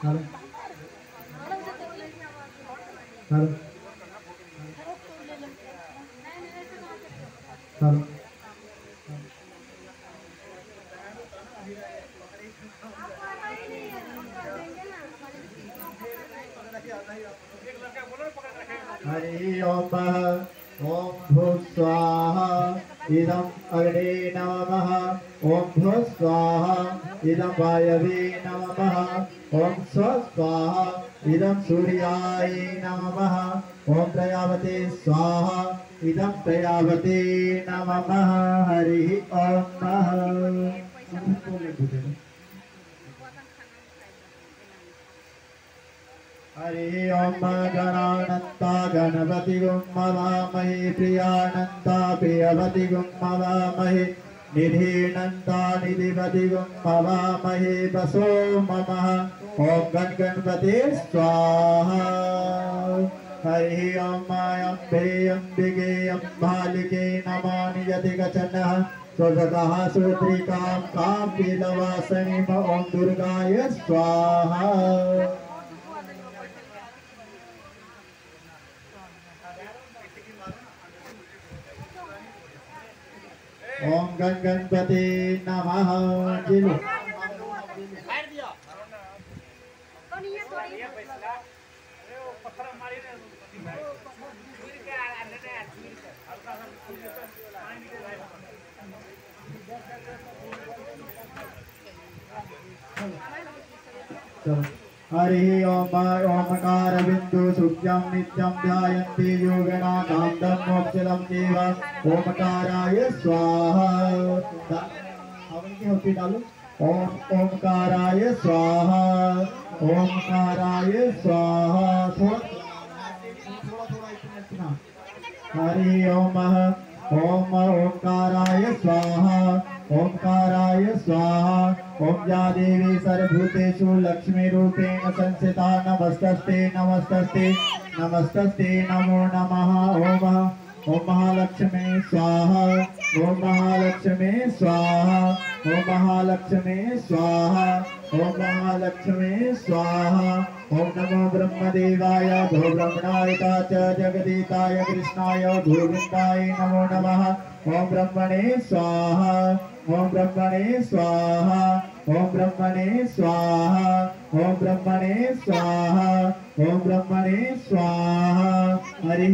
hello hello hello Hari Om Om भूस्वाहा इदं अग्ने नमः ओम भूस्वाहा इदं वायवे नमः ओम स्वस्वाहा इदं सूर्याय नमः ओम प्रजापते स्वाहा इदं प्रजापते नमः हरि ओम हरि ओम गणानंता गणपति गुं मवामहे प्रियानंता प्रियवति गुं मवामहे निधिनंता निधिपति गुं मवामहे वसो ममः ओम गण गणपते स्वाहा हरि ओम अम्बे अम्बिके अम्बालिके नमामि यदि गचनः स्वगतः सूत्रिकां काम्यवासिनीं ओम दुर्गाय स्वाहा ओम गण गणपति नमः जिलु हरि ओम ओमकार बिंदु सुख्यं नित्यं ध्यायन्ति योगिना कामदं मोक्षदं देव ओमकाराय स्वाहा हवन की होती डालो ओम ओमकाराय स्वाहा ओमकाराय स्वाहा थोड़ा हरि ओम ओम ओमकाराय स्वाहा ओमकाराय स्वाहा ओम या देवी सर्वभूतेषु लक्ष्मी रूपेण संस्थिता नमस्तस्ते नमस्तस्ते नमस्तस्ते नमो नमः ओम ओम महालक्ष्मी स्वाहा ओम महालक्ष्मी स्वाहा ओम महालक्ष्मी स्वाहा ओम महालक्ष्मी स्वाहा ओम नमो ब्रह्मदेवाय भो ब्रह्मणाय च जगदीताय कृष्णाय गोविन्दाय नमो नमः ओम ब्रह्मणे स्वाहा ओम ब्रह्मणे स्वाहा ओम ब्रह्मणे स्वाहा ओम ब्रह्मणे स्वाहा ओम ब्रह्मणे स्वाहा हरि